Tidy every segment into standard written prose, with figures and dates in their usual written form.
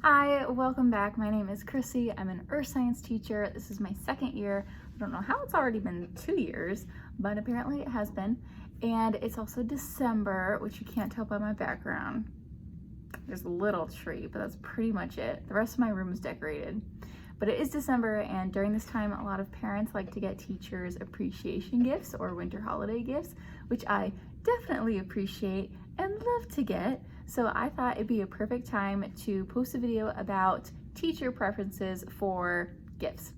Hi, welcome back. My name is Chrissy. I'm an earth science teacher. This is my second year. I don't know how it's already been 2 years, but apparently it has been. And it's also December, which you can't tell by my background. There's a little tree, but that's pretty much it. The rest of my room is decorated. But it is December, and during this time, a lot of parents like to get teachers appreciation gifts or winter holiday gifts, which I definitely appreciate and love to get. So I thought it'd be a perfect time to post a video about teacher preferences for gifts.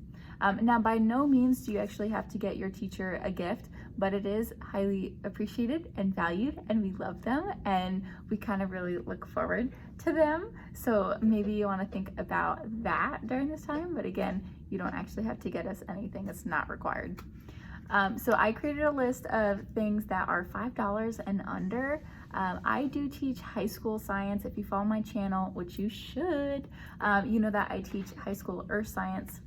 Now, by no means do you actually have to get your teacher a gift, but it is highly appreciated and valued, and we love them, and we kind of really look forward to them. So maybe you want to think about that during this time, but again, you don't actually have to get us anything. It's not required. So I created a list of things that are $5 and under. I do teach high school science. If you follow my channel, which you should, you know that I teach high school earth science.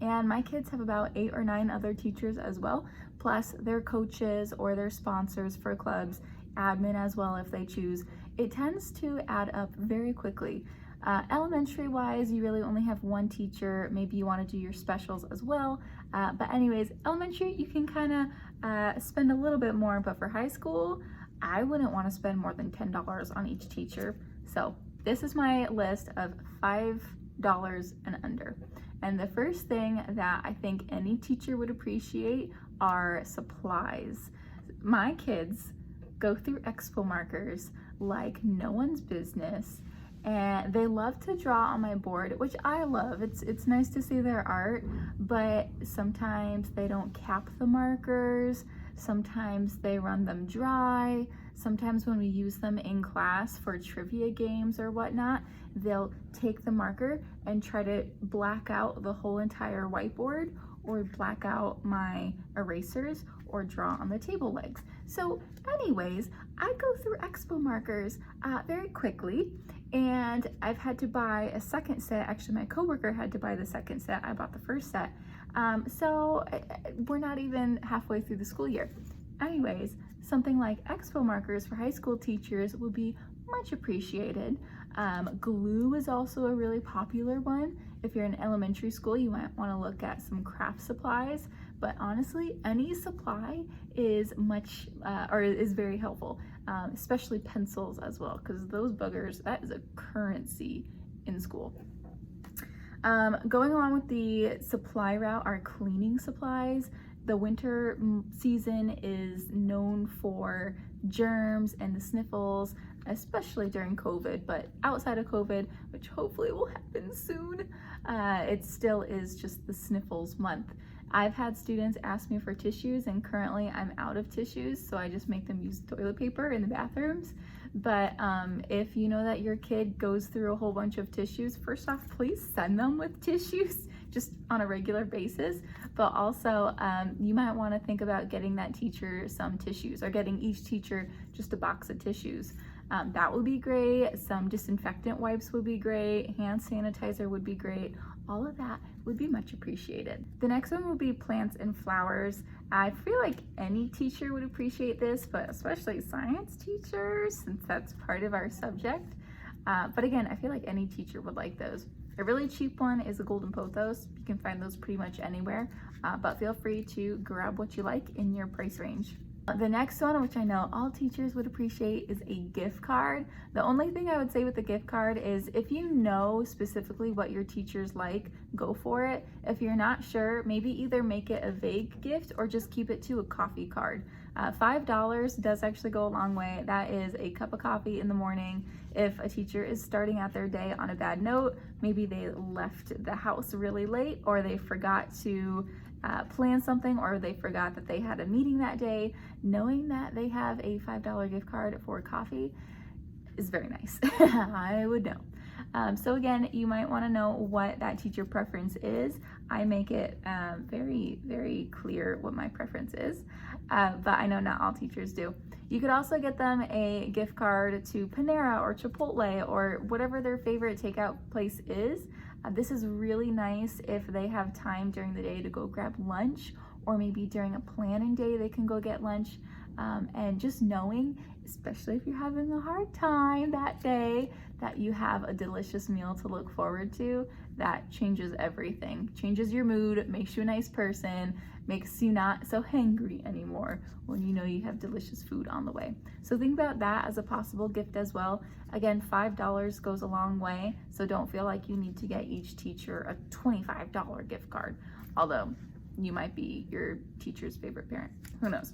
And my kids have about 8 or 9 other teachers as well, plus their coaches or their sponsors for clubs, admin as well if they choose. It tends to add up very quickly. Elementary wise, you really only have one teacher. Maybe you want to do your specials as well. But anyways, elementary, you can kind of spend a little bit more, but for high school, I wouldn't want to spend more than $10 on each teacher. So this is my list of $5 and under. And the first thing that I think any teacher would appreciate are supplies. My kids go through expo markers like no one's business, and they love to draw on my board, which I love. It's nice to see their art, but sometimes they don't cap the markers, sometimes they run them dry, sometimes when we use them in class for trivia games or whatnot, they'll take the marker and try to black out the whole entire whiteboard or black out my erasers or draw on the table legs. So anyways, I go through expo markers very quickly, and I've had to buy a second set. Actually, my coworker had to buy the second set. I bought the first set. So we're not even halfway through the school year. Anyways, something like expo markers for high school teachers would be much appreciated. Glue is also a really popular one. If you're in elementary school, you might want to look at some craft supplies, but honestly, any supply is is very helpful, especially pencils as well, because those buggers, that is a currency in school. Going along with the supply route are cleaning supplies. The winter season is known for germs and the sniffles, especially during COVID, but outside of COVID, which hopefully will happen soon, it still is just the sniffles month. I've had students ask me for tissues, and currently I'm out of tissues, so I just make them use toilet paper in the bathrooms. But if you know that your kid goes through a whole bunch of tissues, first off, please send them with tissues just on a regular basis. But also, you might want to think about getting that teacher some tissues, or getting each teacher just a box of tissues. That would be great. Some disinfectant wipes would be great. Hand sanitizer would be great. All of that would be much appreciated. The next one would be plants and flowers. I feel like any teacher would appreciate this, but especially science teachers, since that's part of our subject. But again, I feel like any teacher would like those. A really cheap one is a golden pothos. You can find those pretty much anywhere, but feel free to grab what you like in your price range. The next one, which I know all teachers would appreciate, is a gift card. The only thing I would say with the gift card is if you know specifically what your teachers like, go for it. If you're not sure, maybe either make it a vague gift or just keep it to a coffee card. $5 does actually go a long way. That is a cup of coffee in the morning. If a teacher is starting out their day on a bad note, maybe they left the house really late, or they forgot to plan something, or they forgot that they had a meeting that day, knowing that they have a $5 gift card for coffee is very nice. I would know. So again, you might want to know what that teacher preference is. I make it very, very clear what my preference is, but I know not all teachers do. You could also get them a gift card to Panera or Chipotle or whatever their favorite takeout place is. This is really nice if they have time during the day to go grab lunch, or maybe during a planning day they can go get lunch. And just knowing, especially if you're having a hard time that day, that you have a delicious meal to look forward to, that changes everything. Changes your mood, makes you a nice person, makes you not so hangry anymore when you know you have delicious food on the way. So think about that as a possible gift as well. Again, $5 goes a long way, so don't feel like you need to get each teacher a $25 gift card, although you might be your teacher's favorite parent. Who knows?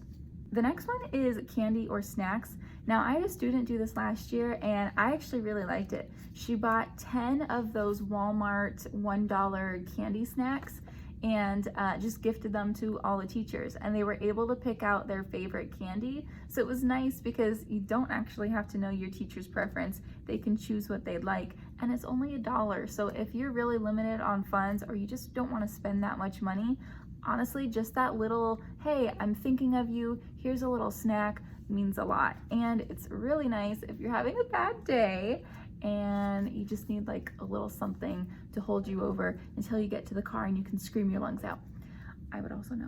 The next one is candy or snacks. Now, I had a student do this last year and I actually really liked it. She bought 10 of those Walmart $1 candy snacks and just gifted them to all the teachers, and they were able to pick out their favorite candy. So it was nice because you don't actually have to know your teacher's preference. They can choose what they'd like, and it's only $1. So if you're really limited on funds or you just don't want to spend that much money, honestly, just that little, hey, I'm thinking of you, here's a little snack, means a lot. And it's really nice if you're having a bad day and you just need like a little something to hold you over until you get to the car and you can scream your lungs out. I would also know.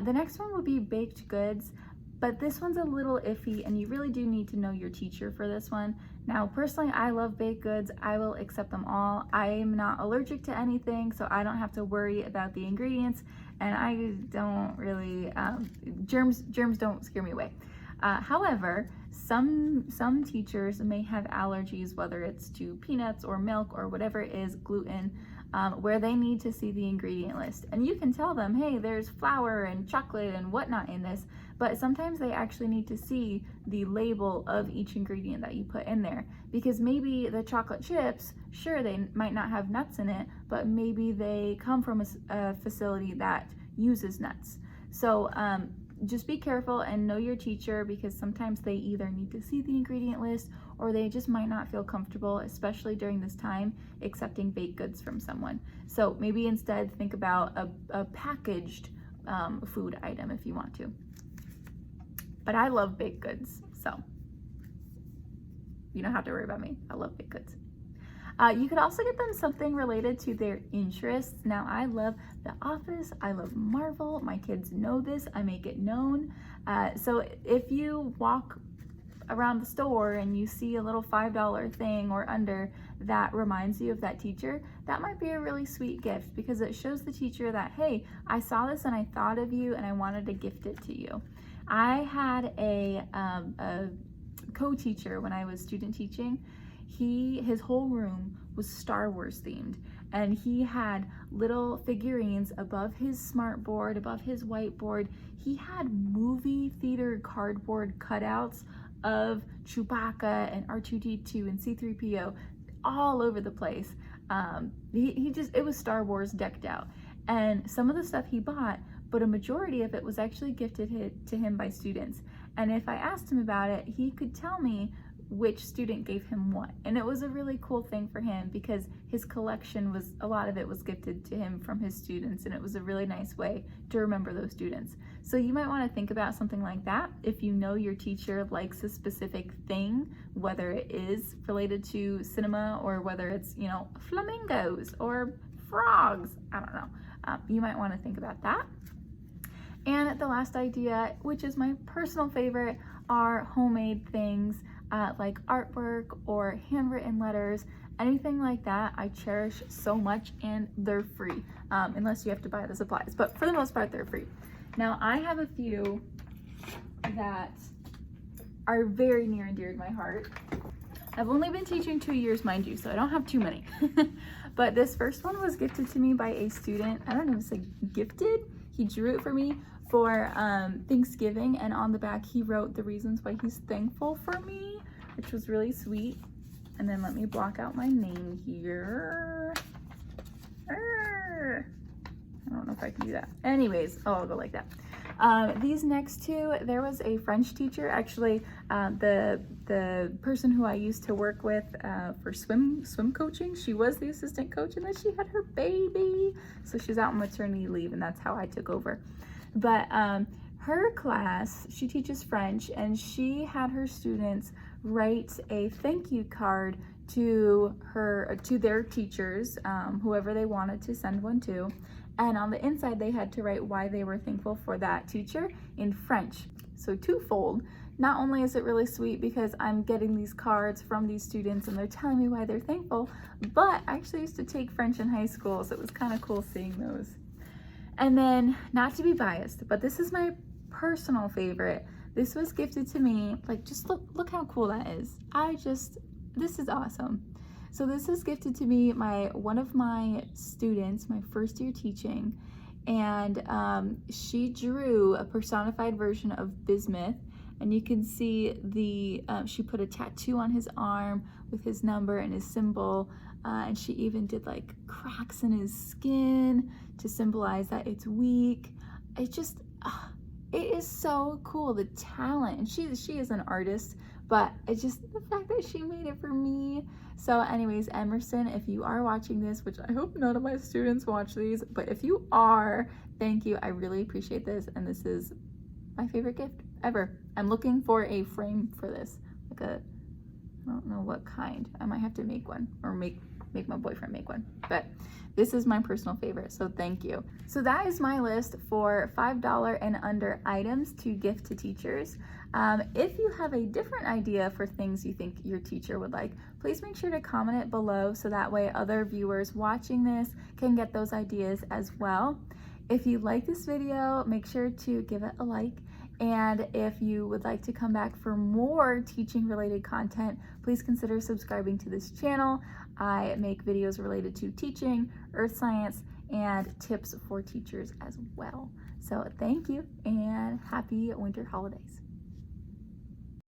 The next one would be baked goods, but this one's a little iffy and you really do need to know your teacher for this one. Now, personally, I love baked goods. I will accept them all. I'm not allergic to anything, so I don't have to worry about the ingredients, and I don't really, germs don't scare me away. However, some teachers may have allergies, whether it's to peanuts or milk or whatever it is, gluten, where they need to see the ingredient list. And you can tell them, hey, there's flour and chocolate and whatnot in this, but sometimes they actually need to see the label of each ingredient that you put in there, because maybe the chocolate chips, sure, they might not have nuts in it, but maybe they come from a facility that uses nuts. So just be careful and know your teacher, because sometimes they either need to see the ingredient list or they just might not feel comfortable, especially during this time, accepting baked goods from someone. So maybe instead think about a packaged food item if you want to. But I love baked goods, so you don't have to worry about me. I love baked goods. You could also get them something related to their interests. Now, I love The Office, I love Marvel, my kids know this, I make it known. So if you walk around the store and you see a little $5 thing or under that reminds you of that teacher, that might be a really sweet gift, because it shows the teacher that, hey, I saw this and I thought of you and I wanted to gift it to you. I had a co-teacher when I was student teaching. His whole room was Star Wars themed, and he had little figurines above his smart board, above his whiteboard. He had movie theater cardboard cutouts of Chewbacca and R2-D2 and C-3PO all over the place. It was Star Wars decked out. And some of the stuff he bought, but a majority of it was actually gifted to him by students. And if I asked him about it, he could tell me which student gave him what. And it was a really cool thing for him, because his collection was, a lot of it was gifted to him from his students, and it was a really nice way to remember those students. So you might want to think about something like that if you know your teacher likes a specific thing, whether it is related to cinema or whether it's, you know, flamingos or frogs, I don't know. You might want to think about that. And the last idea, which is my personal favorite, are homemade things like artwork or handwritten letters. Anything like that I cherish so much, and they're free, unless you have to buy the supplies, but for the most part they're free. Now, I have a few that are very near and dear to my heart. I've only been teaching 2 years, mind you, so I don't have too many. But this first one was gifted to me by a student. I don't know if it's like gifted. He drew it for me for Thanksgiving, and on the back he wrote the reasons why he's thankful for me, which was really sweet. And then let me block out my name here. I don't know if I can do that. Anyways, I'll go like that. These next two, there was a French teacher, actually the person who I used to work with for swim coaching. She was the assistant coach, and then she had her baby, so she's out on maternity leave, and that's how I took over. But her class, she teaches French, and she had her students write a thank you card to their teachers, whoever they wanted to send one to. And on the inside, they had to write why they were thankful for that teacher in French. So twofold. not only is it really sweet because I'm getting these cards from these students and they're telling me why they're thankful, but I actually used to take French in high school, so it was kind of cool seeing those. And then, not to be biased, but this is my personal favorite. This was gifted to me, like, just look how cool that is. This is awesome. So this was gifted to me one of my students, my first year teaching, and she drew a personified version of Bismuth, and you can see she put a tattoo on his arm with his number and his symbol, and she even did like cracks in his skin to symbolize that it's weak. It is so cool, the talent, and she is an artist, but it's just the fact that she made it for me. So anyways, Emerson, if you are watching this, which I hope none of my students watch these, but if you are, thank you. I really appreciate this, and this is my favorite gift ever. I'm looking for a frame for this, like I don't know what kind. I might have to make one, or make my boyfriend make one, but this is my personal favorite, so thank you. So that is my list for $5 and under items to gift to teachers. If you have a different idea for things you think your teacher would like, please make sure to comment it below so that way other viewers watching this can get those ideas as well. If you like this video, make sure to give it a like. And if you would like to come back for more teaching related content, please consider subscribing to this channel. I make videos related to teaching, earth science, and tips for teachers as well. So thank you and happy winter holidays.